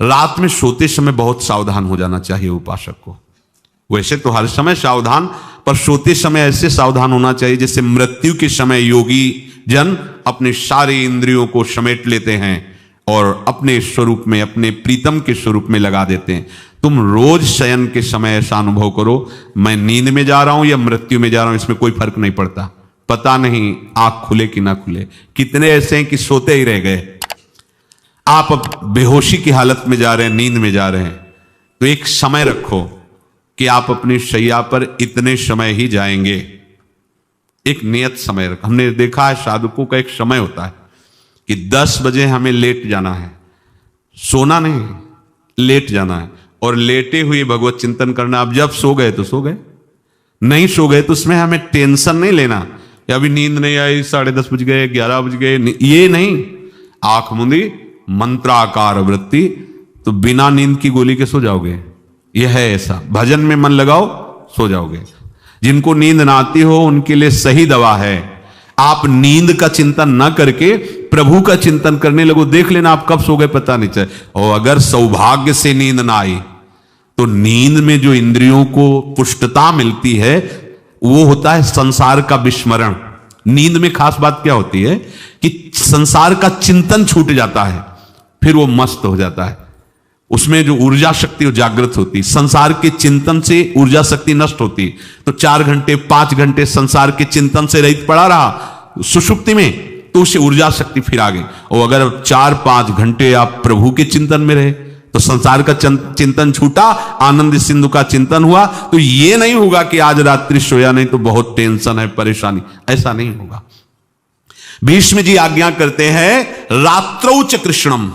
रात में सोते समय बहुत सावधान हो जाना चाहिए उपासक को। वैसे तो हर समय सावधान, पर सोते समय ऐसे सावधान होना चाहिए जैसे मृत्यु के समय योगी जन अपने सारे इंद्रियों को समेट लेते हैं और अपने स्वरूप में, अपने प्रीतम के स्वरूप में लगा देते हैं। तुम रोज शयन के समय ऐसा अनुभव करो, मैं नींद में जा रहा हूं या मृत्यु में जा रहा हूं, इसमें कोई फर्क नहीं पड़ता। पता नहीं आंख खुले कि ना खुले। कितने ऐसे हैं कि सोते ही रह गए। आप अब बेहोशी की हालत में जा रहे हैं, नींद में जा रहे हैं, तो एक समय रखो कि आप अपनी शैया पर इतने समय ही जाएंगे। एक नियत समय रखो। हमने देखा है साधकों का एक समय होता है कि 10 बजे हमें लेट जाना है, सोना नहीं, लेट जाना है, और लेटे हुए भगवत चिंतन करना। अब जब सो गए तो सो गए, नहीं सो गए तो उसमें हमें टेंशन नहीं लेना कि अभी नींद नहीं आई, 10:30 बज गए, 11 बज गए, ये नहीं। आंख मूंदी, मंत्राकार वृत्ति, तो बिना नींद की गोली के सो जाओगे। यह है ऐसा। भजन में मन लगाओ, सो जाओगे। जिनको नींद ना आती हो उनके लिए सही दवा है, आप नींद का चिंतन ना करके प्रभु का चिंतन करने लगो। देख लेना आप कब सो गए पता नहीं चले। और अगर सौभाग्य से नींद ना आई तो नींद में जो इंद्रियों को पुष्टता मिलती है वो होता है संसार का विस्मरण। नींद में खास बात क्या होती है कि संसार का चिंतन छूट जाता है, फिर वो मस्त हो जाता है। उसमें जो ऊर्जा शक्ति वो जागृत होती। संसार के चिंतन से ऊर्जा शक्ति नष्ट होती, तो 4 घंटे 5 घंटे संसार के चिंतन से रहित पड़ा रहा सुषुप्ति में, तो उससे ऊर्जा शक्ति फिर आ गई। और अगर 4-5 घंटे आप प्रभु के चिंतन में रहे तो संसार का चिंतन छूटा, आनंद सिंधु का चिंतन हुआ, तो ये नहीं होगा कि आज रात्रि सोया नहीं तो बहुत टेंशन है, परेशानी। ऐसा नहीं होगा। भीष्म जी आज्ञा करते हैं रात्रौ च कृष्णम।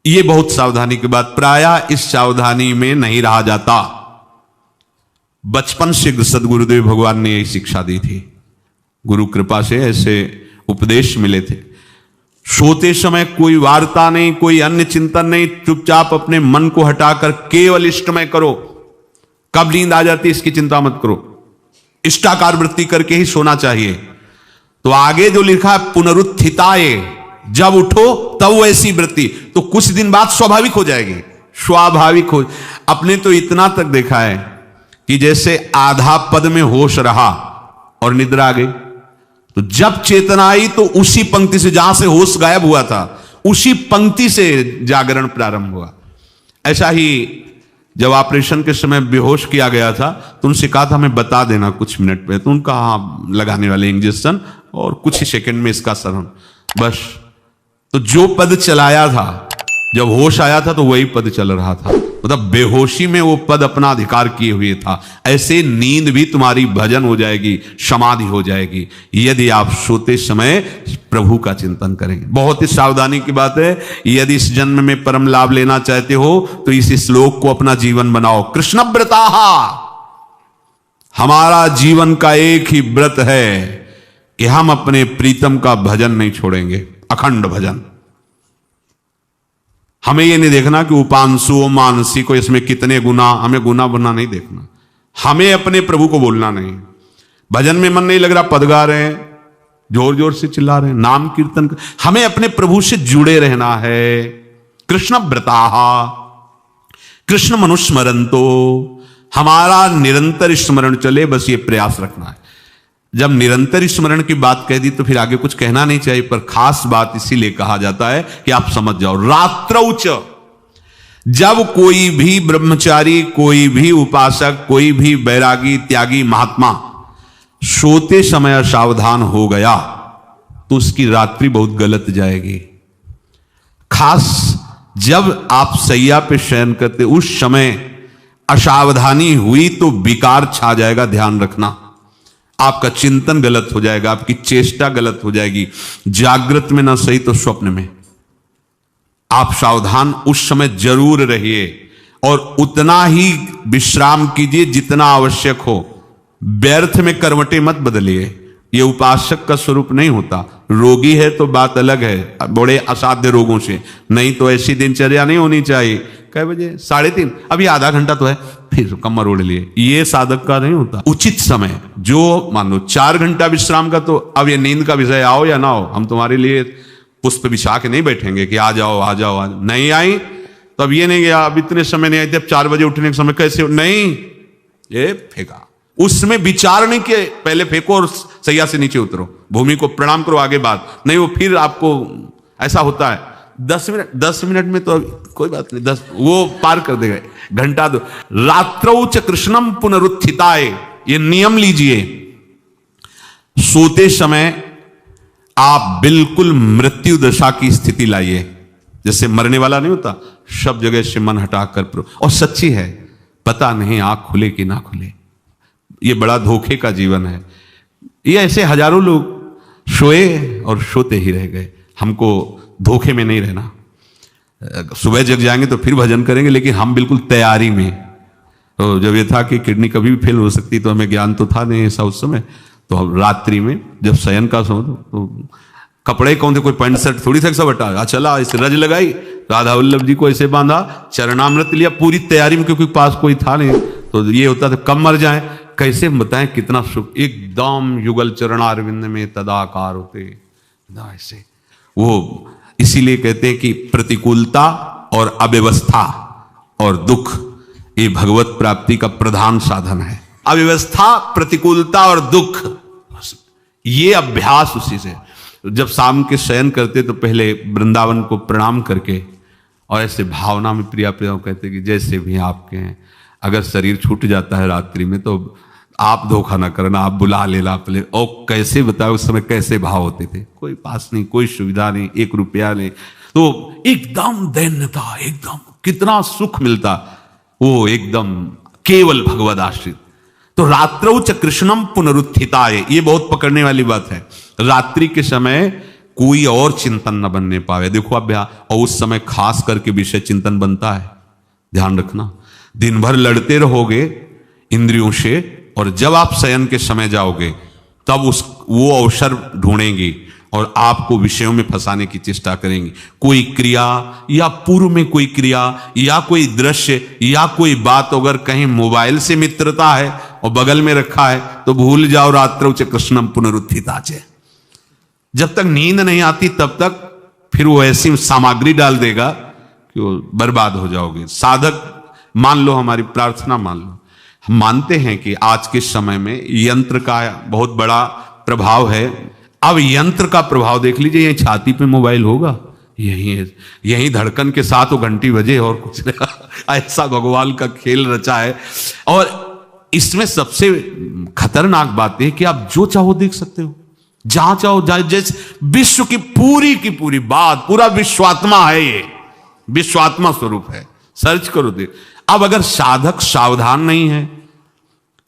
ये बहुत सावधानी की बात, प्रायः इस सावधानी में नहीं रहा जाता। बचपन से सदगुरुदेव भगवान ने यही शिक्षा दी थी, गुरु कृपा से ऐसे उपदेश मिले थे। सोते समय कोई वार्ता नहीं, कोई अन्य चिंतन नहीं, चुपचाप अपने मन को हटाकर केवल इष्टमय करो। कब नींद आ जाती इसकी चिंता मत करो, इष्टाकार वृत्ति करके ही सोना चाहिए। तो आगे जो लिखा है पुनरुत्थिताये, जब उठो तब वैसी वृत्ति, तो कुछ दिन बाद स्वाभाविक हो जाएगी, स्वाभाविक हो। अपने तो इतना तक देखा है कि जैसे आधा पद में होश रहा और निद्रा आ गई, तो जब चेतना आई तो उसी पंक्ति से, जहां से होश गायब हुआ था उसी पंक्ति से जागरण प्रारंभ हुआ। ऐसा ही जब ऑपरेशन के समय बेहोश किया गया था तो उनसे कहा था हमें बता देना कुछ मिनट पे, तो उनका हाँ लगाने वाले इंजेक्शन और कुछ ही सेकंड में इसका सरम, बस। तो जो पद चलाया था जब होश आया था तो वही पद चल रहा था, मतलब बेहोशी में वो पद अपना अधिकार किए हुए था। ऐसे नींद भी तुम्हारी भजन हो जाएगी, समाधि हो जाएगी, यदि आप सोते समय प्रभु का चिंतन करेंगे। बहुत ही सावधानी की बात है। यदि इस जन्म में परम लाभ लेना चाहते हो तो इस श्लोक को अपना जीवन बनाओ। कृष्ण व्रताहा, हमारा जीवन का एक ही व्रत है कि हम अपने प्रीतम का भजन नहीं छोड़ेंगे, अखंड भजन। हमें यह नहीं देखना कि उपांशु मानसी को इसमें कितने गुना, हमें गुना बना नहीं देखना। हमें अपने प्रभु को बोलना नहीं। भजन में मन नहीं लग रहा, पद गा रहे हैं, जोर जोर से चिल्ला रहे हैं, नाम कीर्तन कर, हमें अपने प्रभु से जुड़े रहना है। कृष्ण व्रताहा, कृष्ण मनुस्मरंतो, हमारा निरंतर स्मरण चले, बस ये प्रयास रखना है। जब निरंतर स्मरण की बात कह दी तो फिर आगे कुछ कहना नहीं चाहिए, पर खास बात इसीलिए कहा जाता है कि आप समझ जाओ। रात्रौच, जब कोई भी ब्रह्मचारी, कोई भी उपासक, कोई भी बैरागी त्यागी महात्मा सोते समय सावधान हो गया तो उसकी रात्रि बहुत गलत जाएगी। खास जब आप सैया पे शयन करते उस समय असावधानी हुई तो विकार छा जाएगा, ध्यान रखना। आपका चिंतन गलत हो जाएगा, आपकी चेष्टा गलत हो जाएगी। जागृत में ना सही तो स्वप्न में। आप सावधान उस समय जरूर रहिए और उतना ही विश्राम कीजिए जितना आवश्यक हो। व्यर्थ में करवटें मत बदलिए, यह उपासक का स्वरूप नहीं होता। रोगी है तो बात अलग है, बड़े असाध्य रोगों से, नहीं तो ऐसी दिनचर्या नहीं होनी चाहिए। कै बजे? 3:30, अभी आधा घंटा तो है, फिर कमर ओढ़ लिए, ये साधक का नहीं होता। उचित समय, जो मान लो 4 घंटा विश्राम का, तो अब ये नींद का विषय आओ या ना हो, हम तुम्हारे लिए पुष्प बिछा के नहीं बैठेंगे कि आ जाओ आ जाओ आ जाओ। नहीं आई तो अब ये नहीं गया, अब इतने समय नहीं आए थे, अब 4 बजे उठने के समय कैसे, नहीं, ये फेंका। उसमें विचार नहीं किए, पहले फेंको और सैया से नीचे उतरो, भूमि को प्रणाम करो, आगे बात नहीं। वो फिर आपको ऐसा होता है 10 मिनट में तो कोई बात नहीं, 10 वो पार कर देगा, घंटा दो। रात्रौ च कृष्णम पुनरुत्थिताय, ये नियम लीजिए, सोते समय आप बिल्कुल मृत्यु दशा की स्थिति लाइए। जैसे मरने वाला नहीं होता, सब जगह से मन हटाकर, और सच्ची है, पता नहीं आंख खुले कि ना खुले। ये बड़ा धोखे का जीवन है। ये ऐसे हजारों लोग सोए और सोते ही रह गए। हमको धोखे में नहीं रहना। सुबह जग जाएंगे तो फिर भजन करेंगे, लेकिन हम बिल्कुल तैयारी में। तो जब ये था कि किडनी कभी भी फेल हो सकती, तो हमें ज्ञान तो था नहीं ऐसा उस समय, तो हम रात्रि में जब शयन का समय, तो कपड़े कौन थे, कोई पैंट शर्ट थोड़ी था, सब हटा चला, इसे रज लगाई, राधा वल्लभ जी को ऐसे बांधा, चरणामृत लिया, पूरी तैयारी में, क्योंकि पास कोई था नहीं। तो ये होता था कब मर जाए, कैसे बताएं कितना सुख, एकदम युगल चरणारविंद में तदाकार होते ऐसे। वो इसीलिए कहते हैं कि प्रतिकूलता और अव्यवस्था और दुख ये भगवत प्राप्ति का प्रधान साधन है। अव्यवस्था, प्रतिकूलता और दुख, ये अभ्यास उसी से। जब शाम के शयन करते तो पहले वृंदावन को प्रणाम करके और ऐसे भावना में प्रिया प्रिया कहते कि जैसे भी आपके हैं, अगर शरीर छूट जाता है रात्रि में तो आप धोखा ना करना, आप बुला लेना पहले। और कैसे बताओ उस समय कैसे भाव होते थे, कोई पास नहीं, कोई सुविधा नहीं, 1 रुपया नहीं, तो एकदम दैन्यता, एकदम कितना सुख मिलता, वो एकदम केवल भगवद आश्रित। तो रात्रौ च कृष्णम पुनरुत्थिताय, ये बहुत पकड़ने वाली बात है। रात्रि के समय कोई और चिंतन न बनने पावे। देखो अभ्यास, और उस समय खास करके विषय चिंतन बनता है, ध्यान रखना। दिन भर लड़ते रहोगे इंद्रियों से, और जब आप शयन के समय जाओगे तब वो अवसर ढूंढेंगी और आपको विषयों में फंसाने की चेष्टा करेंगी। कोई क्रिया या पूर्व में कोई क्रिया या कोई दृश्य या कोई बात, अगर कहीं मोबाइल से मित्रता है और बगल में रखा है तो भूल जाओ, रात्रौ च कृष्णम पुनरुत्थिताचे। जब तक नींद नहीं आती तब तक फिर वो ऐसी सामग्री डाल देगा कि वो बर्बाद हो जाओगे। साधक मान लो, हमारी प्रार्थना मान लो, हम मानते हैं कि आज के समय में यंत्र का बहुत बड़ा प्रभाव है। अब यंत्र का प्रभाव देख लीजिए, यही छाती पे मोबाइल होगा, यही धड़कन के साथ वो घंटी बजे और कुछ नहीं। ऐसा भगवान का खेल रचा है। और इसमें सबसे खतरनाक बात है कि आप जो चाहो देख सकते हो, जहां चाहो, जैसे विश्व की पूरी बात, पूरा विश्वात्मा है, ये विश्वात्मा स्वरूप है, सर्च करो देख। अब अगर साधक सावधान नहीं है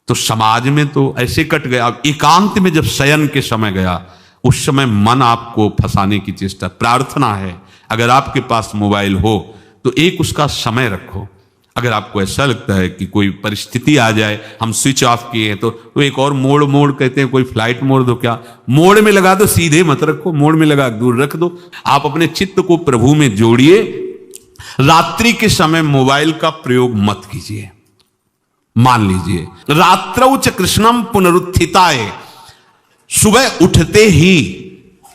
तो समाज में तो ऐसे कट गया। अब एकांत में जब शयन के समय गया, उस समय मन आपको फंसाने की चेष्टा। प्रार्थना है, अगर आपके पास मोबाइल हो तो एक उसका समय रखो। अगर आपको ऐसा लगता है कि कोई परिस्थिति आ जाए, हम स्विच ऑफ किए हैं, तो एक और मोड कहते हैं, कोई फ्लाइट मोड दो, क्या मोड में लगा दो, सीधे मत रखो, मोड में लगा दूर रख दो। आप अपने चित्त को प्रभु में जोड़िए। रात्रि के समय मोबाइल का प्रयोग मत कीजिए। मान लीजिए रात्रौ च कृष्णम पुनरुत्थिताय, सुबह उठते ही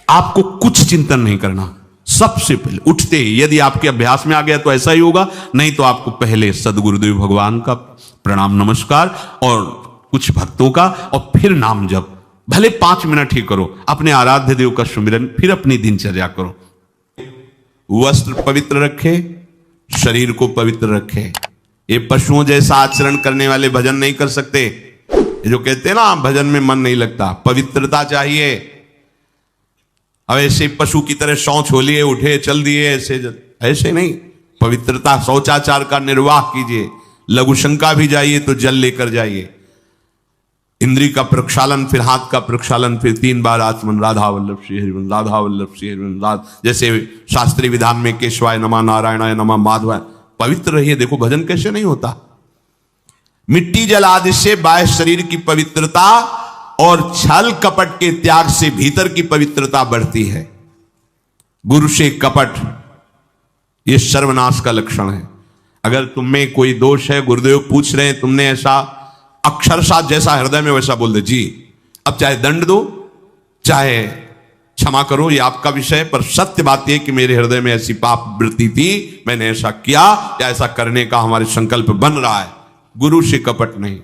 आपको कुछ चिंतन नहीं करना। सबसे पहले उठते ही, यदि आपके अभ्यास में आ गया तो ऐसा ही होगा, नहीं तो आपको पहले सदगुरुदेव भगवान का प्रणाम नमस्कार और कुछ भक्तों का, और फिर नाम जप, भले 5 मिनट ही करो, अपने आराध्य देव का सुमिरन, फिर अपनी दिनचर्या करो। वस्त्र पवित्र रखे, शरीर को पवित्र रखे। ये पशुओं जैसा आचरण करने वाले भजन नहीं कर सकते। ये जो कहते हैं ना भजन में मन नहीं लगता, पवित्रता चाहिए। अब ऐसे पशु की तरह शौच हो लिए, उठे चल दिए, ऐसे नहीं। पवित्रता, शौचाचार का निर्वाह कीजिए। लघु शंका भी जाइए तो जल लेकर जाइए। इंद्री का प्रक्षालन, फिर हाथ का प्रक्षालन, फिर 3 बार आचमन, राधा वल्लभ श्री हरिवंश, राधा वल्लभ श्री हरिवंश, जैसे शास्त्रीय विधान में केशवाय नमः, नारायणाय नमः, माधवाय। पवित्र रहिए। देखो भजन कैसे नहीं होता। मिट्टी जल आदि से बाह्य शरीर की पवित्रता और छल कपट के त्याग से भीतर की पवित्रता बढ़ती है। गुरु से कपट, यह सर्वनाश का लक्षण है। अगर तुम में कोई दोष है, गुरुदेव पूछ रहे हैं, तुमने ऐसा अक्षरशः जैसा हृदय में वैसा बोल दे जी, अब चाहे दंड दो, चाहे क्षमा करो ये आपका विषय, पर सत्य बात यह कि मेरे हृदय में ऐसी पाप वृत्ति थी, मैंने ऐसा किया या ऐसा करने का हमारे संकल्प बन रहा है। गुरु से कपट नहीं,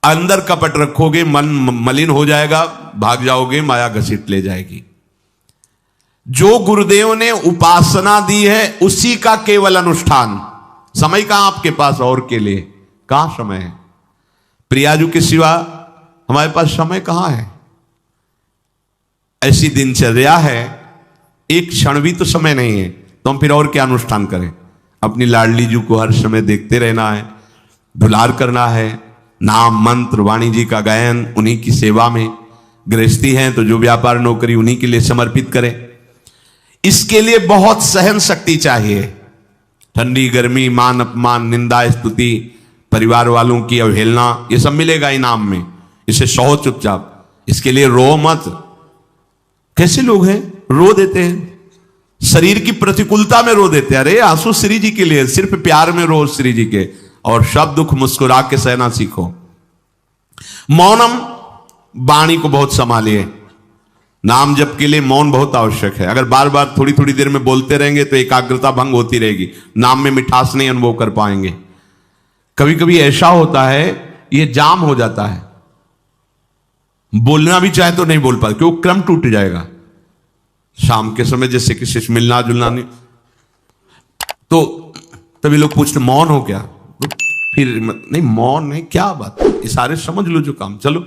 अंदर कपट रखोगे मन मलिन हो जाएगा, भाग जाओगे, माया घसीट ले जाएगी। जो गुरुदेव ने उपासना दी है उसी का केवल अनुष्ठान। समय कहां आपके पास और के लिए, कहां समय है? प्रियाजू के सिवा हमारे पास समय कहां है? ऐसी दिनचर्या है, एक क्षण भी तो समय नहीं है, तो हम फिर और क्या अनुष्ठान करें? अपनी लाडली जू को हर समय देखते रहना है, दुलार करना है, नाम मंत्र वाणी जी का गायन, उन्हीं की सेवा में। गृहस्थी हैं तो जो व्यापार नौकरी उन्हीं के लिए समर्पित करें। इसके लिए बहुत सहन शक्ति चाहिए। ठंडी गर्मी, मान अपमान, निंदा स्तुति, परिवार वालों की अवहेलना, ये सब मिलेगा इनाम में। इसे सहो चुपचाप, इसके लिए रो मत। कैसे लोग हैं, रो देते हैं, शरीर की प्रतिकूलता में रो देते हैं। अरे आंसू श्री जी के लिए, सिर्फ प्यार में रो श्री जी के, और सब दुख मुस्कुरा के सहना सीखो। मौनम, वाणी को बहुत संभालिए। नाम जप के लिए मौन बहुत आवश्यक है। अगर बार बार थोड़ी थोड़ी देर में बोलते रहेंगे तो एकाग्रता भंग होती रहेगी, नाम में मिठास नहीं अनुभव कर पाएंगे। कभी कभी ऐसा होता है ये जाम हो जाता है, बोलना भी चाहे तो नहीं बोल पाते क्योंकि क्रम टूट जाएगा। शाम के समय जैसे किसी से मिलना जुलना नहीं, तो तभी लोग पूछते मौन हो क्या, फिर नहीं मौन नहीं, क्या बात, इशारे समझ लो जो काम, चलो।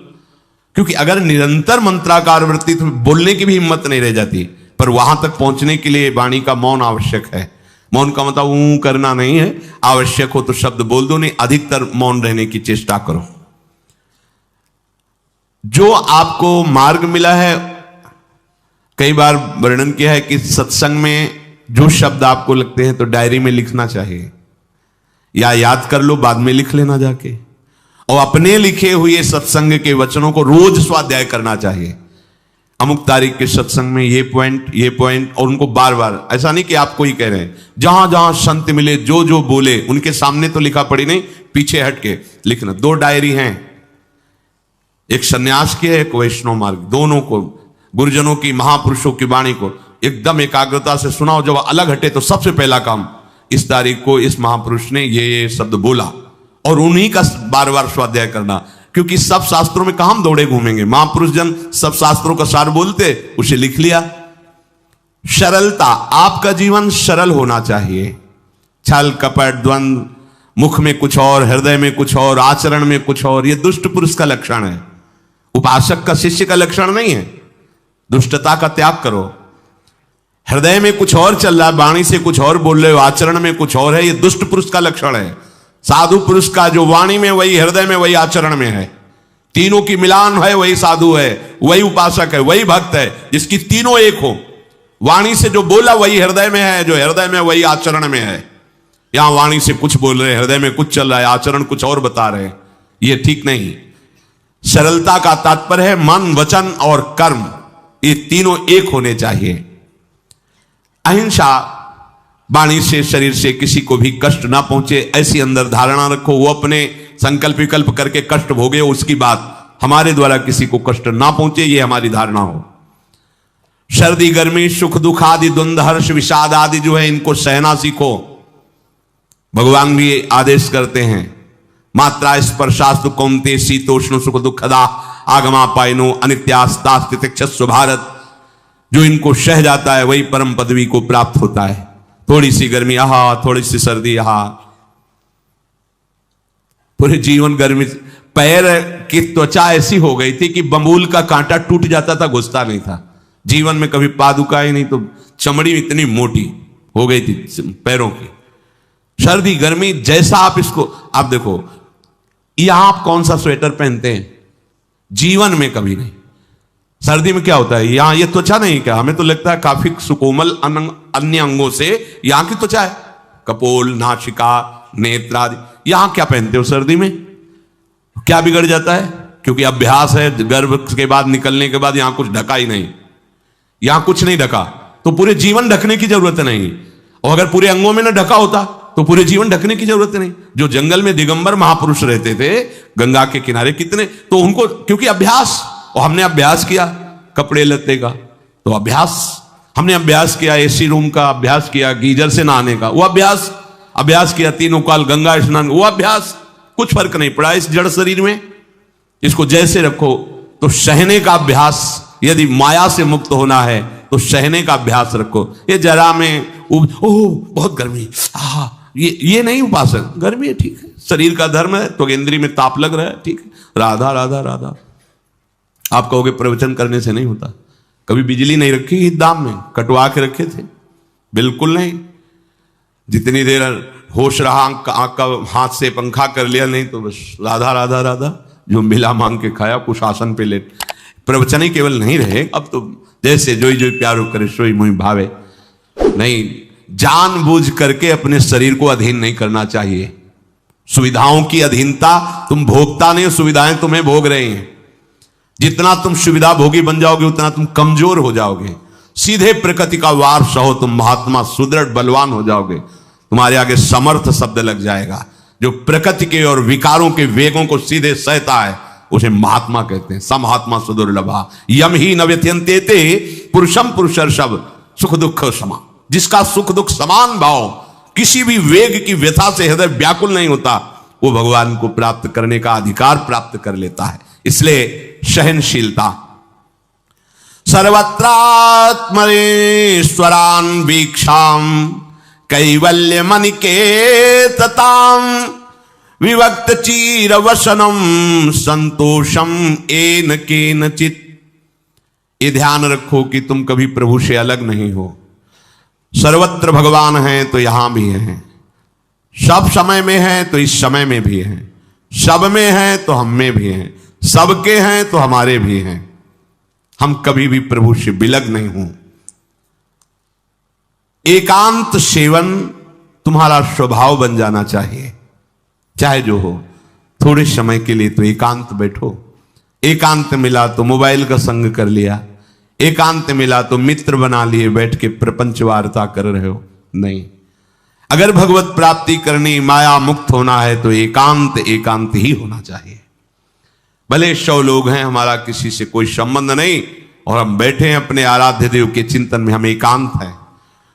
क्योंकि अगर निरंतर मंत्राकार वृत्ति तो बोलने की भी हिम्मत नहीं रह जाती, पर वहां तक पहुंचने के लिए वाणी का मौन आवश्यक है। मौन का मतलब ऊं करना नहीं है, आवश्यक हो तो शब्द बोल दो, नहीं अधिकतर मौन रहने की चेष्टा करो। जो आपको मार्ग मिला है, कई बार वर्णन किया है कि सत्संग में जो शब्द आपको लगते हैं तो डायरी में लिखना चाहिए, या याद कर लो, बाद में लिख लेना जाके। और अपने लिखे हुए सत्संग के वचनों को रोज स्वाध्याय करना चाहिए। अमुक तारीख के सत्संग में ये पॉइंट, और उनको बार बार, ऐसा नहीं कि आपको ही कह रहे हैं, जहां जहां संत मिले जो जो बोले उनके सामने तो लिखा पड़ी नहीं, पीछे हट के लिखना। 2 डायरी हैं, एक सन्यास की है, एक वैष्णव मार्ग, दोनों को गुरुजनों की, महापुरुषों की वाणी को एकदम एकाग्रता से सुनाओ। जब अलग हटे तो सबसे पहला काम, इस तारीख को इस महापुरुष ने ये शब्द बोला, और उन्हीं का बार बार स्वाध्याय करना। क्योंकि सब शास्त्रों में कहां हम दौड़े घूमेंगे, महापुरुष जन सब शास्त्रों का सार बोलते, उसे लिख लिया। सरलता, आपका जीवन सरल होना चाहिए। छल कपट द्वंद, मुख में कुछ और, हृदय में कुछ और, आचरण में कुछ और, यह दुष्ट पुरुष का लक्षण है, उपासक का, शिष्य का लक्षण नहीं है। दुष्टता का त्याग करो। हृदय में कुछ और चल रहा है, वाणी से कुछ और बोल रहे हो, आचरण में कुछ और है, यह दुष्ट पुरुष का लक्षण है। साधु पुरुष का जो वाणी में वही, हृदय में वही, आचरण में है, तीनों की मिलान है, वही साधु है, वही उपासक है, वही भक्त है, जिसकी तीनों एक हो। वाणी से जो बोला वही हृदय में है, जो हृदय में वही आचरण में है। यहां वाणी से कुछ बोल रहे, हृदय में कुछ चल रहा है, आचरण कुछ और बता रहे, ये ठीक नहीं। सरलता का तात्पर्य है मन, वचन और कर्म, ये तीनों एक होने चाहिए। अहिंसा, वाणी से, शरीर से किसी को भी कष्ट ना पहुंचे, ऐसी अंदर धारणा रखो। वो अपने संकल्प विकल्प करके कष्ट भोगे, उसकी बात, हमारे द्वारा किसी को कष्ट ना पहुंचे, ये हमारी धारणा हो। सर्दी गर्मी, सुख दुख आदि, द्वंद हर्ष विषाद आदि जो है, इनको सहना सीखो। भगवान भी आदेश करते हैं, मात्रा स्पर्शास्तु कौन्ते शीतोष्ण सुख दुखदा आगमा पायनो अनित्यास्तास्तितिक्षस्व भारत। जो इनको सह जाता है वही परम पदवी को प्राप्त होता है। थोड़ी सी गर्मी आहा, थोड़ी सी सर्दी आहा, पूरे जीवन गर्मी। पैर की त्वचा ऐसी हो गई थी कि बबूल का कांटा टूट जाता था, घुसता नहीं था। जीवन में कभी पादुका ही नहीं, तो चमड़ी इतनी मोटी हो गई थी पैरों की। सर्दी गर्मी जैसा आप इसको, आप देखो यहां आप कौन सा स्वेटर पहनते हैं, जीवन में कभी नहीं। सर्दी में क्या होता है, यहां ये त्वचा नहीं, क्या हमें तो लगता है काफी सुकोमल अन्य अंगों से यहां की त्वचा है, कपोल, नासिका, नेत्र आदि। यहां क्या पहनते हो सर्दी में, क्या बिगड़ जाता है? क्योंकि अभ्यास है, गर्भ के बाद निकलने के बाद यहां कुछ ढका ही नहीं, यहां कुछ नहीं ढका, तो पूरे जीवन ढकने की जरूरत नहीं। और अगर पूरे अंगों में ना ढका होता तो पूरे जीवन ढकने की जरूरत नहीं। जो जंगल में दिगंबर महापुरुष रहते थे गंगा के किनारे, कितने, तो उनको क्योंकि अभ्यास, और हमने अभ्यास किया कपड़े लत्ते का, तो अभ्यास, हमने अभ्यास किया एसी रूम का, अभ्यास किया गीजर से नहाने का, वो अभ्यास किया 3 काल गंगा स्नान, वो अभ्यास, कुछ फर्क नहीं पड़ा इस जड़ शरीर में। इसको जैसे रखो। तो सहने का अभ्यास, यदि माया से मुक्त होना है तो सहने का अभ्यास रखो। ये जरा में ओह बहुत गर्मी, ये नहीं उपासक। गर्मी है ठीक है, शरीर का धर्म है, तो इंद्री में ताप लग रहा है ठीक है, राधा राधा राधा। आप कहोगे प्रवचन करने से नहीं होता। कभी बिजली नहीं रखी दाम में, कटवा के रखे थे? बिल्कुल नहीं। जितनी देर होश रहा आंख का हाथ से पंखा कर लिया, नहीं तो बस राधा राधा राधा, जो मिला मांग के खाया, कुछ आसन पे लेट। प्रवचन ही केवल नहीं रहे, अब तो जैसे जोई जोई प्यारो करे सोई मोहि भावे। नहीं, जानबूझ करके अपने शरीर को अधीन नहीं करना चाहिए। सुविधाओं की अधीनता, तुम भोगता नहीं, सुविधाएं तुम्हें भोग रहे हैं। जितना तुम सुविधा भोगी बन जाओगे उतना तुम कमजोर हो जाओगे। सीधे प्रकृति का वार सहो, तुम महात्मा सुदृढ़ बलवान हो जाओगे। तुम्हारे आगे समर्थ शब्द लग जाएगा। जो प्रकृति के और विकारों के वेगों को सीधे सहता है उसे महात्मा कहते हैं। समहात्मा सुदुर्लभा यम ही न व्यथयन्ते ते पुरुषम पुरुषर्षभ सुख दुख समा। जिसका सुख दुख समान भाव, किसी भी वेग की व्यथा से हृदय व्याकुल नहीं होता, वो भगवान को प्राप्त करने का अधिकार प्राप्त कर लेता है। इसलिए सहनशीलता। सर्वत्रात्मनेश्वरान वीक्षाम कैवल्य मनिकेतताम विवक्त चीर वसनम संतोषम एन केनचित। ये ध्यान रखो कि तुम कभी प्रभु से अलग नहीं हो। सर्वत्र भगवान हैं तो यहां भी हैं, सब समय में हैं तो इस समय में भी हैं, सब में हैं तो हम में भी हैं, सबके हैं तो हमारे भी हैं। हम कभी भी प्रभु से विलग नहीं हूं। एकांत सेवन तुम्हारा स्वभाव बन जाना चाहिए, चाहे जो हो। थोड़े समय के लिए तो एकांत बैठो। एकांत मिला तो मोबाइल का संग कर लिया, एकांत मिला तो मित्र बना लिए, बैठ के प्रपंच वार्ता कर रहे हो। नहीं, अगर भगवत प्राप्ति करनी, माया मुक्त होना है तो एकांत एकांत ही होना चाहिए। भले 100 लोग हैं, हमारा किसी से कोई संबंध नहीं, और हम बैठे हैं अपने आराध्य देव के चिंतन में, हम एकांत हैं।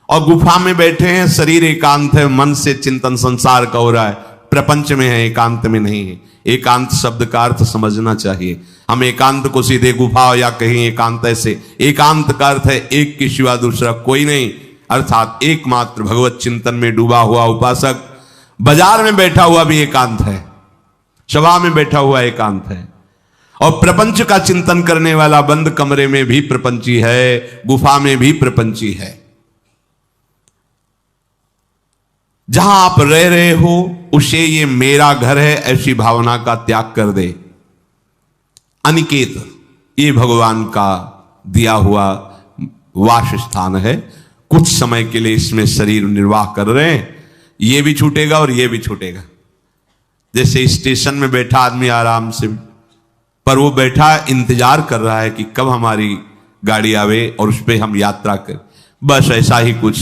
और गुफा में बैठे हैं, शरीर एकांत है, मन से चिंतन संसार का हो रहा है, प्रपंच में है, एकांत में नहीं है। एकांत शब्द का अर्थ समझना चाहिए। हम एकांत को सीधे गुफा या कहीं एकांत ऐसे, एकांत का अर्थ है एक के सिवा दूसरा कोई नहीं, अर्थात एकमात्र भगवत चिंतन में डूबा हुआ उपासक। बाजार में बैठा हुआ भी एकांत है, सभा में बैठा हुआ एकांत है, और प्रपंच का चिंतन करने वाला बंद कमरे में भी प्रपंची है, गुफा में भी प्रपंची है। जहां आप रह रहे हो उसे ये मेरा घर है ऐसी भावना का त्याग कर दे। अनिकेत ये भगवान का दिया हुआ वास स्थान है। कुछ समय के लिए इसमें शरीर निर्वाह कर रहे हैं, ये भी छूटेगा और ये भी छूटेगा। जैसे स्टेशन में बैठा आदमी आराम से, पर वो बैठा इंतजार कर रहा है कि कब हमारी गाड़ी आवे और उस पर हम यात्रा करें। बस ऐसा ही कुछ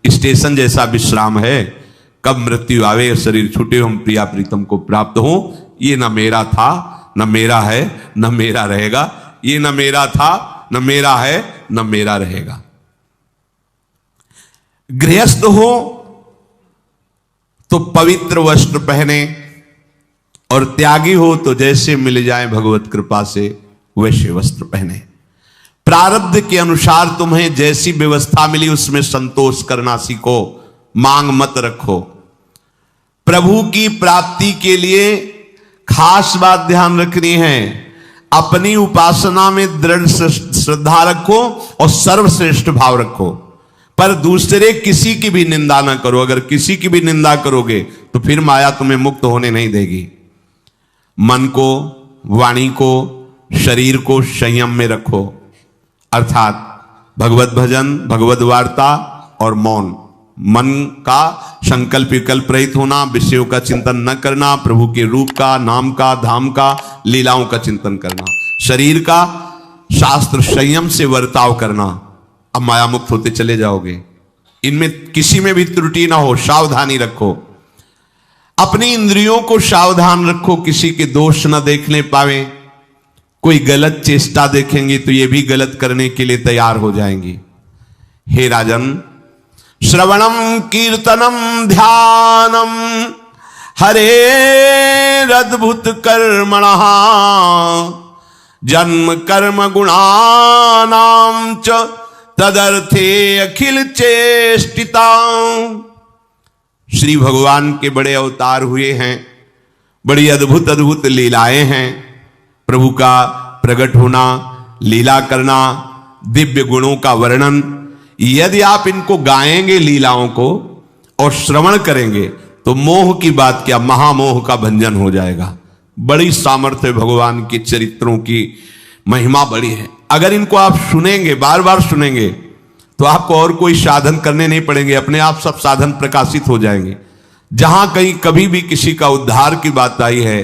स्टेशन जैसा विश्राम है, कब मृत्यु आवे और शरीर छूटे, हम प्रिया प्रीतम को प्राप्त हो। ये न मेरा था, न मेरा है, न मेरा रहेगा। ये न मेरा था, न मेरा है, न मेरा रहेगा। गृहस्थ हो तो पवित्र वस्त्र पहने, और त्यागी हो तो जैसे मिल जाए भगवत कृपा से वैसे वस्त्र पहने। प्रारब्ध के अनुसार तुम्हें जैसी व्यवस्था मिली उसमें संतोष करना सीखो, मांग मत रखो। प्रभु की प्राप्ति के लिए खास बात ध्यान रखनी है, अपनी उपासना में दृढ़ श्रद्धा रखो और सर्वश्रेष्ठ भाव रखो, पर दूसरे किसी की भी निंदा ना करो। अगर किसी की भी निंदा करोगे तो फिर माया तुम्हें मुक्त होने नहीं देगी। मन को, वाणी को, शरीर को संयम में रखो, अर्थात भगवत भजन, भगवत वार्ता और मौन। मन का संकल्प विकल्प रहित होना, विषयों का चिंतन न करना, प्रभु के रूप का, नाम का, धाम का, लीलाओं का चिंतन करना। शरीर का शास्त्र संयम से वर्ताव करना। अब माया मुक्त होते चले जाओगे। इनमें किसी में भी त्रुटि ना हो, सावधानी रखो। अपनी इंद्रियों को सावधान रखो, किसी के दोष न देखने पावे। कोई गलत चेष्टा देखेंगी तो ये भी गलत करने के लिए तैयार हो जाएंगी। हे राजन, श्रवणम कीर्तनम ध्यानम हरेरद्भुत कर्मणः जन्म कर्म गुणानां च तदर्थे अखिल चेष्टिता। श्री भगवान के बड़े अवतार हुए हैं, बड़ी अद्भुत अद्भुत लीलाएं हैं। प्रभु का प्रकट होना, लीला करना, दिव्य गुणों का वर्णन, यदि आप इनको गाएंगे लीलाओं को और श्रवण करेंगे तो मोह की बात क्या, महामोह का भंजन हो जाएगा। बड़ी सामर्थ्य भगवान के चरित्रों की महिमा बड़ी है। अगर इनको आप सुनेंगे, बार बार सुनेंगे, तो आपको और कोई साधन करने नहीं पड़ेंगे, अपने आप सब साधन प्रकाशित हो जाएंगे। जहां कहीं कभी भी किसी का उद्धार की बात आई है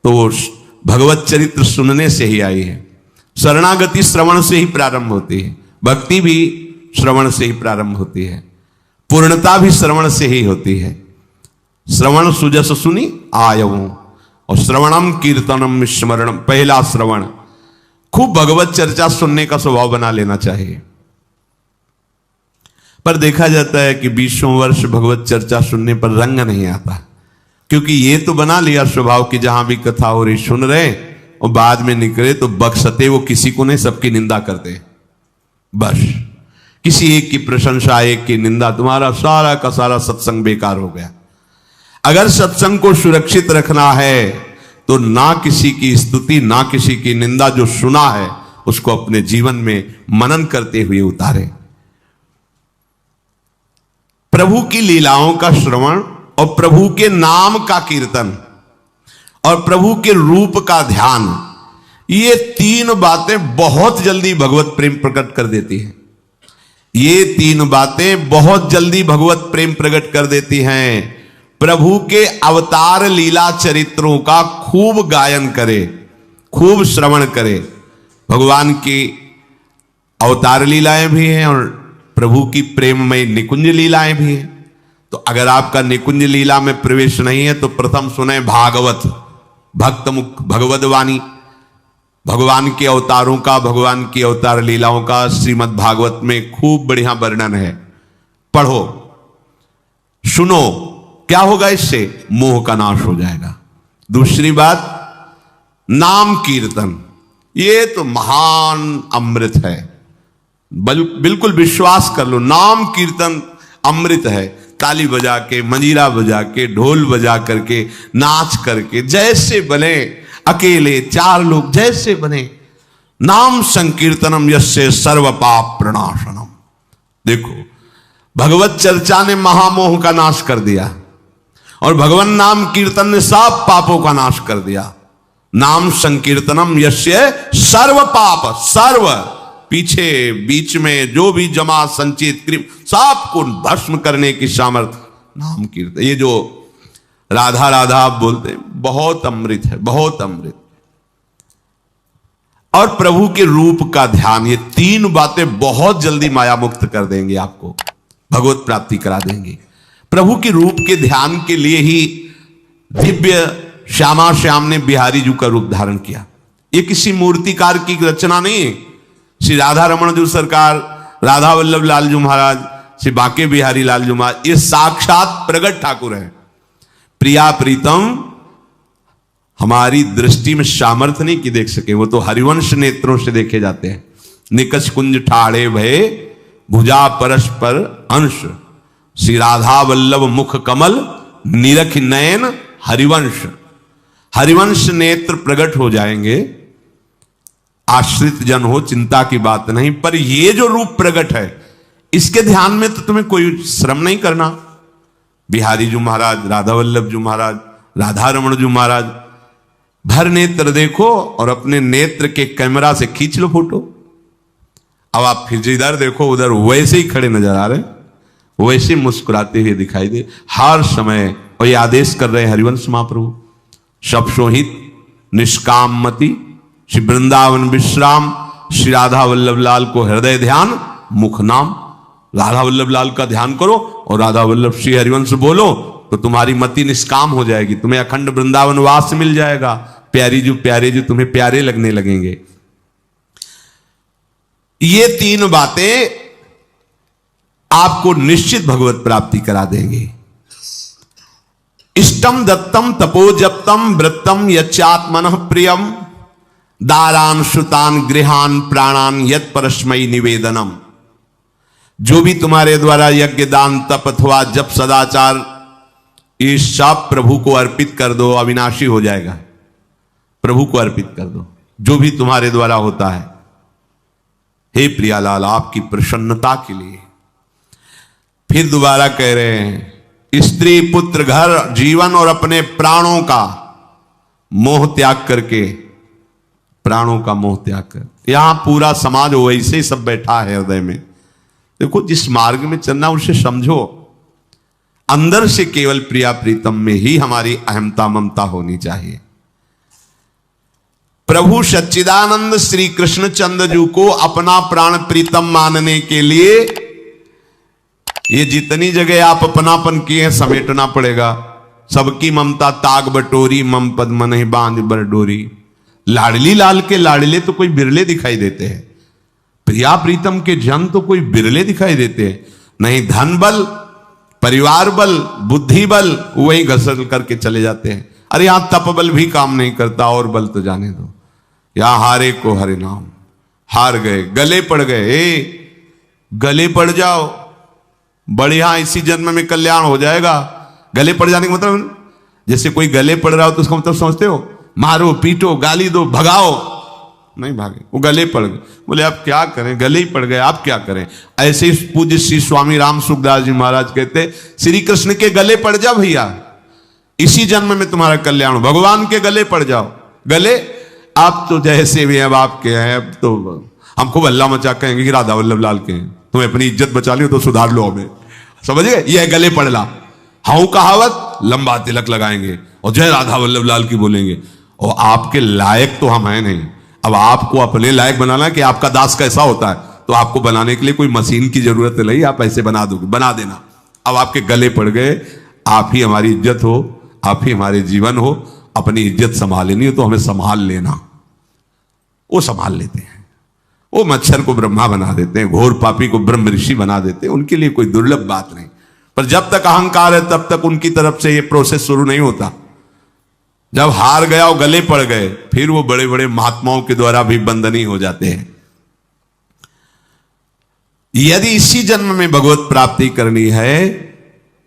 तो भगवत चरित्र सुनने से ही आई है। शरणागति श्रवण से ही प्रारंभ होती है, भक्ति भी श्रवण से ही प्रारंभ होती है, पूर्णता भी श्रवण से ही होती है। श्रवण सुजस सुनी आयवों, और श्रवणम कीर्तनम स्मरणम, पहला श्रवण। खूब भगवत चर्चा सुनने का स्वभाव बना लेना चाहिए। पर देखा जाता है कि 20 वर्ष भगवत चर्चा सुनने पर रंग नहीं आता, क्योंकि ये तो बना लिया स्वभाव कि जहां भी कथा हो रही सुन रहे और बाद में निकले तो बख्शते वो किसी को नहीं, सबकी निंदा करते। बस किसी एक की प्रशंसा, एक की निंदा, तुम्हारा सारा का सारा सत्संग बेकार हो गया। अगर सत्संग को सुरक्षित रखना है तो ना किसी की स्तुति, ना किसी की निंदा, जो सुना है उसको अपने जीवन में मनन करते हुए उतारे। प्रभु की लीलाओं का श्रवण और प्रभु के नाम का कीर्तन और प्रभु के रूप का ध्यान, ये तीन बातें बहुत जल्दी भगवत प्रेम प्रकट कर देती हैं। ये तीन बातें बहुत जल्दी भगवत प्रेम प्रकट कर देती हैं। प्रभु के अवतार लीला चरित्रों का खूब गायन करे, खूब श्रवण करे। भगवान की अवतार लीलाएं भी हैं और प्रभु की प्रेममय निकुंज लीलाएं भी हैं। तो अगर आपका निकुंज लीला में प्रवेश नहीं है तो प्रथम सुने भागवत, भक्त मुख भगवद वाणी, भगवान के अवतारों का, भगवान की अवतार लीलाओं का श्रीमद् भागवत में खूब बढ़िया वर्णन है। पढ़ो, सुनो, क्या होगा इससे? मोह का नाश हो जाएगा। दूसरी बात, नाम कीर्तन, ये तो महान अमृत है। बिल्कुल विश्वास कर लो, नाम कीर्तन अमृत है। ताली बजा के, मंजीरा बजा के, ढोल बजा करके, नाच करके, जैसे बने, अकेले 4 लोग जैसे बने, नाम संकीर्तनम यस्य सर्व पाप प्रणाशनम। देखो, भगवत चर्चा ने महामोह का नाश कर दिया और भगवान नाम कीर्तन ने सब पापों का नाश कर दिया। नाम संकीर्तनम यस्य सर्व पाप, सर्व पीछे बीच में जो भी जमा संचित क्रिम सब को भस्म करने की सामर्थ्य नाम कीर्तन। ये जो राधा राधा आप बोलते हैं, बहुत अमृत है, बहुत अमृत। और प्रभु के रूप का ध्यान, ये तीन बातें बहुत जल्दी माया मुक्त कर देंगे, आपको भगवत प्राप्ति करा देंगे। प्रभु के रूप के ध्यान के लिए ही दिव्य श्यामा श्याम ने बिहारी जी का रूप धारण किया। ये किसी मूर्तिकार की रचना नहीं है। श्री राधा रमण जी सरकार, राधा वल्लभ लाल जी महाराज, श्री बांके बिहारी लाल जी महाराज, ये साक्षात प्रगट ठाकुर हैं। प्रिया प्रीतम हमारी दृष्टि में सामर्थ्य नहीं कि देख सके, वो तो हरिवंश नेत्रों से देखे जाते हैं। निकष कुंज ठाड़े भये भुजा परस्पर अंश, श्री राधा वल्लभ मुख कमल निरख नयन हरिवंश। हरिवंश नेत्र प्रकट हो जाएंगे, आश्रित जन हो, चिंता की बात नहीं। पर ये जो रूप प्रकट है, इसके ध्यान में तो तुम्हें कोई श्रम नहीं करना। बिहारी जी महाराज, राधा वल्लभ जी महाराज, राधा रमण जी महाराज, भर नेत्र देखो और अपने नेत्र के कैमरा से खींच लो फोटो। अब आप फिर इधर देखो, उधर वैसे ही खड़े नजर आ रहे, वैसे मुस्कुराते हुए दिखाई दे हर समय। और ये आदेश कर रहे हैं हरिवंश महाप्रभु, सब सोहित निष्काम मति, श्री वृंदावन विश्राम, श्री राधा वल्लभ लाल को हृदय ध्यान, मुख नाम। राधा वल्लभ लाल का ध्यान करो और राधा वल्लभ श्री हरिवंश बोलो तो तुम्हारी मति निष्काम हो जाएगी, तुम्हें अखंड वृंदावन वास मिल जाएगा, प्यारे जो तुम्हें प्यारे लगने लगेंगे। ये तीन बातें आपको निश्चित भगवत प्राप्ति करा देंगे। इष्टम दत्तम तपोजप्तम व्रतम यच्चात्मनः प्रियम दारान श्रुतान गृहान प्राणान यत् परस्मै निवेदनम। जो भी तुम्हारे द्वारा यज्ञ दान तप अथवा जप सदाचार, ये सब प्रभु को अर्पित कर दो, अविनाशी हो जाएगा। प्रभु को अर्पित कर दो जो भी तुम्हारे द्वारा होता है। हे प्रियालाल, आपकी प्रसन्नता के लिए। फिर दोबारा कह रहे हैं, स्त्री पुत्र घर जीवन और अपने प्राणों का मोह त्याग करके, प्राणों का मोह त्याग कर। यहां पूरा समाज वैसे ही सब बैठा है हृदय में। देखो, जिस मार्ग में चलना उसे समझो। अंदर से केवल प्रिया प्रीतम में ही हमारी अहमता ममता होनी चाहिए। प्रभु सच्चिदानंद श्री कृष्ण चंद्र जी को अपना प्राण प्रीतम मानने के लिए ये जितनी जगह आप अपनापन किए हैं समेटना पड़ेगा। सबकी ममता ताग बटोरी, मम पद मन बांध बरडोरी। लाडली लाल के लाडले तो कोई बिरले दिखाई देते हैं, प्रिया प्रीतम के जन तो कोई बिरले दिखाई देते हैं। नहीं धन बल, परिवार बल, बुद्धि बल, वही घसल करके चले जाते हैं। अरे यहां तप बल भी काम नहीं करता, और बल तो जाने दो। यहां हारे को हरे नाम, हार गए, गले पड़ गए। गले पड़ जाओ, बढ़िया, इसी जन्म में कल्याण हो जाएगा। गले पड़ जाने का मतलब, जैसे कोई गले पड़ रहा हो तो उसका मतलब समझते हो, मारो पीटो गाली दो भगाओ। नहीं भागे, वो गले पड़ गए। बोले आप क्या करें, गले ही पड़ गए, आप क्या करें। ऐसे ही पूज्य श्री स्वामी राम सुखदास जी महाराज कहते, श्री कृष्ण के गले पड़ जा भैया, इसी जन्म में तुम्हारा कल्याण। भगवान के गले पड़ जाओ। गले आप तो जैसे भी अब आपके हैं, अब तो हम खूब अल्लाह मचा कहेंगे कि राधा वल्लभ लाल के हैं, तुम्हें अपनी इज्जत बचा लियो तो सुधार लो हमें, समझ गए। ये गले पड़ला, हाउ कहावत, लंबा तिलक लगाएंगे और जय राधा वल्लभ लाल की बोलेंगे। और आपके लायक तो हम हैं नहीं। अब आपको अपने लायक बनाना कि आपका दास कैसा होता है, तो आपको बनाने के लिए कोई मशीन की जरूरत नहीं, आप ऐसे बना दोगे, बना देना। अब आपके गले पड़ गए, आप ही हमारी इज्जत हो, आप ही हमारे जीवन हो। अपनी इज्जत संभालनी हो तो हमें संभाल लेना। वो संभाल लेते हैं। वो मच्छर को ब्रह्मा बना देते हैं, घोर पापी को ब्रह्म ऋषि बना देते हैं। उनके लिए कोई दुर्लभ बात नहीं। पर जब तक अहंकार है तब तक उनकी तरफ से ये प्रोसेस शुरू नहीं होता। जब हार गया और गले पड़ गए, फिर वो बड़े बड़े महात्माओं के द्वारा भी बंदनीय हो जाते हैं। यदि इसी जन्म में भगवत प्राप्ति करनी है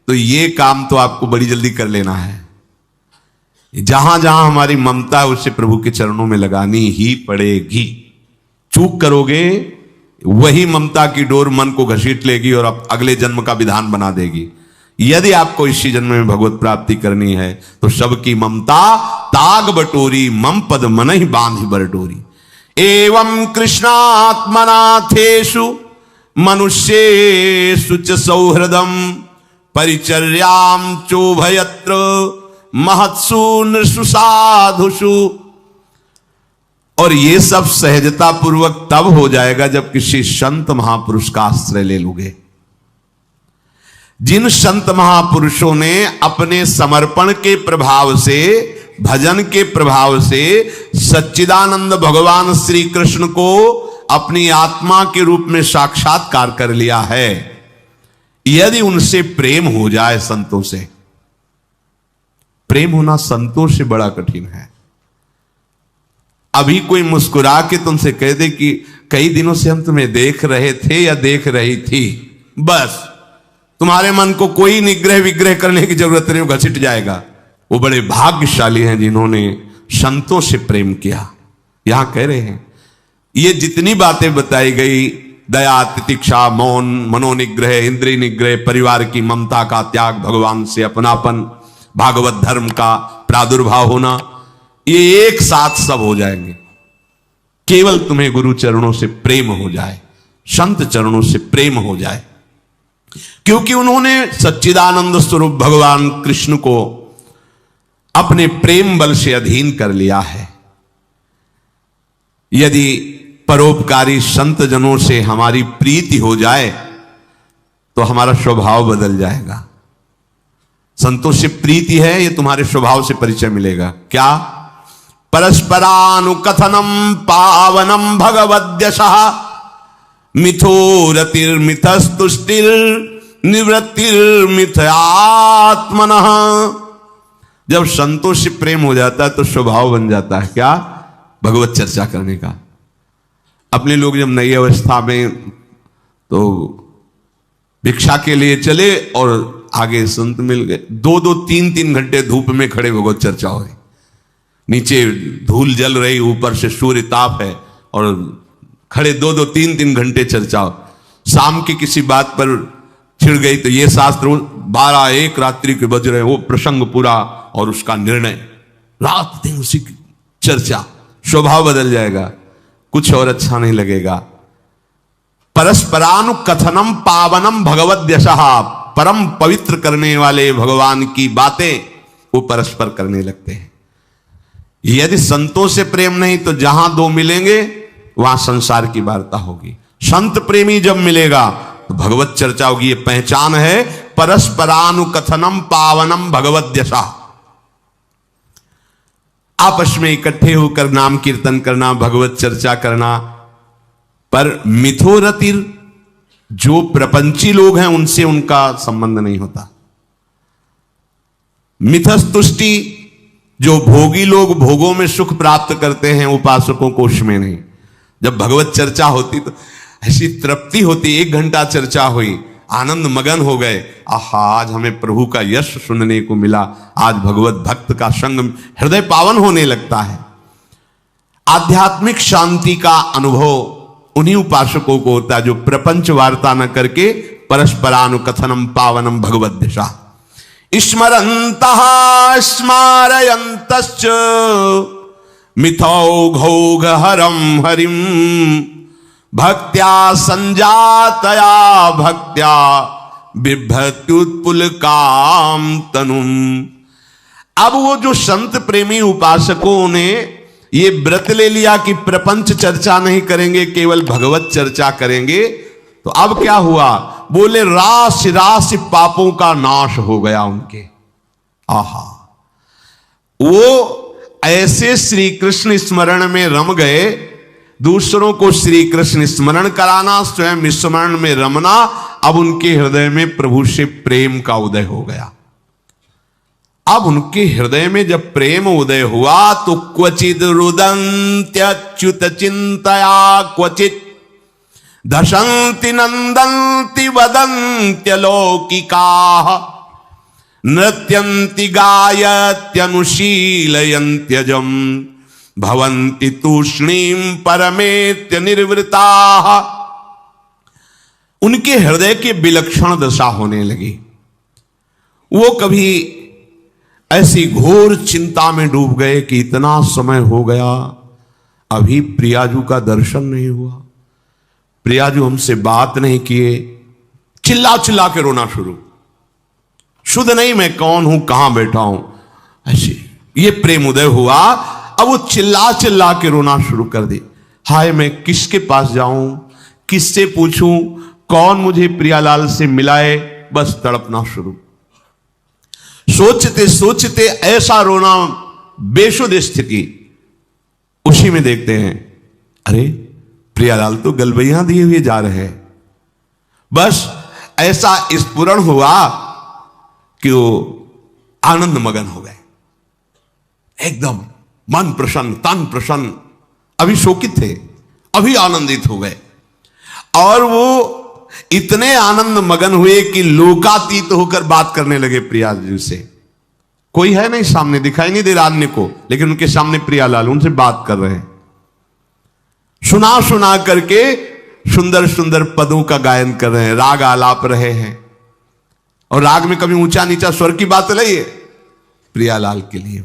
तो ये काम तो आपको बड़ी जल्दी कर लेना है। जहां जहां हमारी ममता है उसे प्रभु के चरणों में लगानी ही पड़ेगी। चूक करोगे, वही ममता की डोर मन को घसीट लेगी और अगले जन्म का विधान बना देगी। यदि आपको इसी जन्म में भगवत प्राप्ति करनी है तो सबकी ममता ताग बटोरी, मम पद मन ही बांध बरडोरी। एवं कृष्णात्मनाथेषु मनुष्येषु च सौहृदम परिचर्याम चोभयत्र महत्सु नृषु साधुषु। और ये सब सहजता पूर्वक तब हो जाएगा जब किसी संत महापुरुष का आश्रय ले लोगे। जिन संत महापुरुषों ने अपने समर्पण के प्रभाव से, भजन के प्रभाव से सच्चिदानंद भगवान श्री कृष्ण को अपनी आत्मा के रूप में साक्षात्कार कर लिया है, यदि उनसे प्रेम हो जाए, संतों से प्रेम होना संतों से बड़ा कठिन है। अभी कोई मुस्कुरा के तुमसे कह दे कि कई दिनों से हम तुम्हें देख रहे थे या देख रही थी, बस तुम्हारे मन को कोई निग्रह विग्रह करने की जरूरत नहीं, घसीट जाएगा। वो बड़े भाग्यशाली हैं जिन्होंने संतों से प्रेम किया। यहां कह रहे हैं ये जितनी बातें बताई गई, दया, तितिक्षा, मौन, मनोनिग्रह, इंद्रिय निग्रह, परिवार की ममता का त्याग, भगवान से अपनापन, भागवत धर्म का प्रादुर्भाव होना, ये एक साथ सब हो जाएंगे। केवल तुम्हें गुरु चरणों से प्रेम हो जाए, संत चरणों से प्रेम हो जाए, क्योंकि उन्होंने सच्चिदानंद स्वरूप भगवान कृष्ण को अपने प्रेम बल से अधीन कर लिया है। यदि परोपकारी संत जनों से हमारी प्रीति हो जाए तो हमारा स्वभाव बदल जाएगा। संतों से प्रीति है, ये तुम्हारे स्वभाव से परिचय मिलेगा। क्या? परस्परानुकथनम पावनम भगवद्यशः मिथोरतिर्मिथस्तुष्टिर निवृत्तिर्मिथयात्मनः। जब संतोष से प्रेम हो जाता है तो स्वभाव बन जाता है क्या? भगवत चर्चा करने का। अपने लोग जब नई अवस्था में तो भिक्षा के लिए चले और आगे संत मिल गए, 2-2 3-3 घंटे धूप में खड़े भगवत चर्चा हो रही, नीचे धूल जल रही, ऊपर से सूर्य ताप है और खड़े 2-2 3-3 घंटे चर्चा हो। शाम की किसी बात पर छिड़ गई तो ये शास्त्र 12-1 रात्रि के बज रहे, वो प्रसंग पूरा और उसका निर्णय, रात दिन उसी की चर्चा। स्वभाव बदल जाएगा, कुछ और अच्छा नहीं लगेगा। परस्परानुकथनम पावनम भगवद्यशः, परम पवित्र करने वाले भगवान की बातें वो परस्पर करने लगते हैं। यदि संतों से प्रेम नहीं तो जहां दो मिलेंगे वहां संसार की वार्ता होगी। संत प्रेमी जब मिलेगा तो भगवत चर्चा होगी। ये पहचान है परस्परानुकथनम पावनम भगवद्यशः। आपस में इकट्ठे होकर नाम कीर्तन करना, भगवत चर्चा करना। पर मिथोरतिर, जो प्रपंची लोग हैं उनसे उनका संबंध नहीं होता। मिथस्तुष्टि, जो भोगी लोग भोगों में सुख प्राप्त करते हैं, उपासकों को उसमें नहीं। जब भगवत चर्चा होती तो ऐसी तृप्ति होती, 1 घंटा चर्चा हुई, आनंद मगन हो गए, आहा आज हमें प्रभु का यश सुनने को मिला, आज भगवत भक्त का संग, हृदय पावन होने लगता है। आध्यात्मिक शांति का अनुभव उन्हीं उपासकों को होता है जो प्रपंच वार्ता न करके परस्परानुकथनम पावनम भगवद्यशः स्मरन्तः स्मारयन्तश्च मिथौघौघहरं हरिं भक्त्या संजातया भक्त्या बिभ्रत्युत्पुलकाम तनुम। अब वो जो संत प्रेमी उपासकों ने ये व्रत ले लिया कि प्रपंच चर्चा नहीं करेंगे, केवल भगवत चर्चा करेंगे, तो अब क्या हुआ? बोले राशि राशि पापों का नाश हो गया उनके। आहा, वो ऐसे श्री कृष्ण स्मरण में रम गए, दूसरों को श्री कृष्ण स्मरण कराना, स्वयं स्मरण में रमना। अब उनके हृदय में प्रभु से प्रेम का उदय हो गया। अब उनके हृदय में जब प्रेम उदय हुआ तो क्वचिद रुदन्त्यच्युत चिंतया क्वचित दशंति नंदन्ति वदन्त्यलौकिकाः नृत्यन्ति गायत्यनुशीलयन्त्यजम् भवन्ति तूष्णीं परमेत्य निर्वृताः। उनके हृदय की विलक्षण दशा होने लगी। वो कभी ऐसी घोर चिंता में डूब गए कि इतना समय हो गया, अभी प्रियाजू का दर्शन नहीं हुआ, प्रियाजू हमसे बात नहीं किए। चिल्ला चिल्ला के रोना शुरू, शुद्ध नहीं मैं कौन हूं, कहां बैठा हूं, ऐसे ये प्रेम उदय हुआ। अब वो चिल्ला चिल्ला के रोना शुरू कर दी। हाय मैं किसके पास जाऊं, किससे पूछूं, कौन मुझे प्रियालाल से मिलाए, बस तड़पना शुरू। सोचते सोचते ऐसा रोना, बेशुद्ध स्थिति। उसी में देखते हैं अरे प्रियालाल तो गलबैया दिए हुए जा रहे हैं। बस ऐसा स्फुरण हुआ कि वो आनंद मगन हो गए, एकदम मन प्रसन्न, तन प्रसन्न। अभी शोकित थे, अभी आनंदित हो गए। और वो इतने आनंद मगन हुए कि लोकातीत होकर बात करने लगे प्रियाजी से। कोई है नहीं सामने, दिखाई नहीं दे रहा अन्य को, लेकिन उनके सामने प्रियालाल उनसे बात कर रहे हैं। सुना सुना करके सुंदर सुंदर पदों का गायन कर रहे हैं, राग आलाप रहे हैं। और राग में कभी ऊंचा नीचा स्वर की बात नहीं है, प्रियालाल के लिए।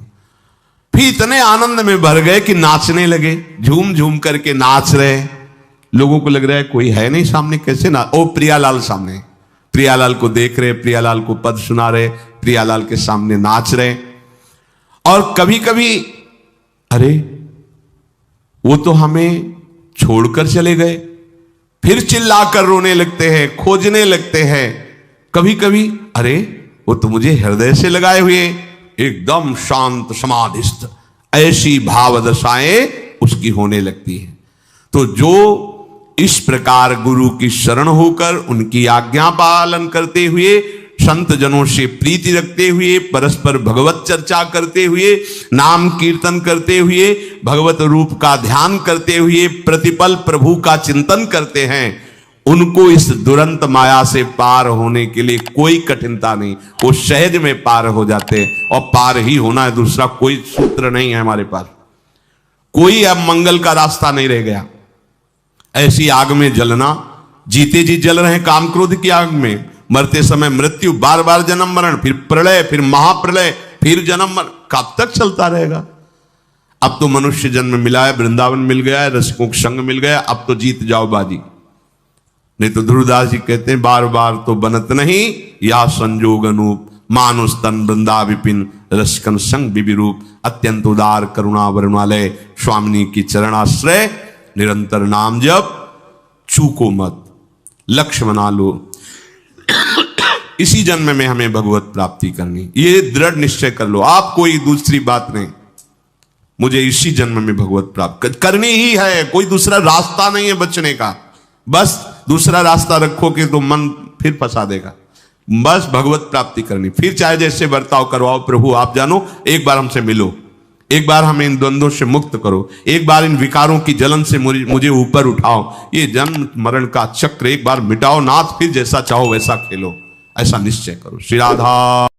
फिर इतने आनंद में भर गए कि नाचने लगे, झूम झूम करके नाच रहे। लोगों को लग रहा है कोई है नहीं सामने, कैसे ना, ओ प्रियालाल सामने। प्रियालाल को देख रहे, प्रियालाल को पद सुना रहे, प्रियालाल के सामने नाच रहे। और कभी कभी अरे वो तो हमें छोड़कर चले गए, फिर चिल्लाकर रोने लगते हैं, खोजने लगते हैं। कभी कभी अरे वो तो मुझे हृदय से लगाए हुए, एकदम शांत समाधिस्थ, ऐसी भाव दशाएं उसकी होने लगती है। तो जो इस प्रकार गुरु की शरण होकर उनकी आज्ञा पालन करते हुए, संत जनों से प्रीति रखते हुए, परस्पर भगवत चर्चा करते हुए, नाम कीर्तन करते हुए, भगवत रूप का ध्यान करते हुए, प्रतिपल प्रभु का चिंतन करते हैं, उनको इस दुरंत माया से पार होने के लिए कोई कठिनता नहीं, वो सहज में पार हो जाते हैं। और पार ही होना है, दूसरा कोई सूत्र नहीं है हमारे पास। कोई अब मंगल का रास्ता नहीं रह गया। ऐसी आग में जलना, जीते जी जल रहे काम क्रोध की आग में, मरते समय मृत्यु, बार बार जन्म मरण, फिर प्रलय, फिर महाप्रलय, फिर जन्म मरण, कब तक चलता रहेगा? अब तो मनुष्य जन्म मिला है, वृंदावन मिल गया है, रसिकों का संग मिल गया, अब तो जीत जाओ बाजी। नहीं तो ध्रुवदास जी कहते हैं, बार बार तो बनत नहीं या संजोग अनूप, मानुष तन वृंदा विपिन, रसिकन संग विविरूप, अत्यंत उदार करुणा वरुणालय, स्वामिनी की चरणाश्रय, निरंतर नाम जप, चूको मत, लक्ष्य बना लो। इसी जन्म में हमें भगवत प्राप्ति करनी, ये दृढ़ निश्चय कर लो आप, कोई दूसरी बात नहीं। मुझे इसी जन्म में भगवत प्राप्त करनी ही है, कोई दूसरा रास्ता नहीं है बचने का। बस दूसरा रास्ता रखोगे तो मन फिर फंसा देगा। बस भगवत प्राप्ति करनी, फिर चाहे जैसे बर्ताव करवाओ, प्रभु आप जानो, एक बार हमसे मिलो, एक बार हमें इन द्वंद्वों से मुक्त करो, एक बार इन विकारों की जलन से मुझे ऊपर उठाओ, ये जन्म मरण का चक्र एक बार मिटाओ नाथ, फिर जैसा चाहो वैसा खेलो, ऐसा निश्चय करो। श्री राधा।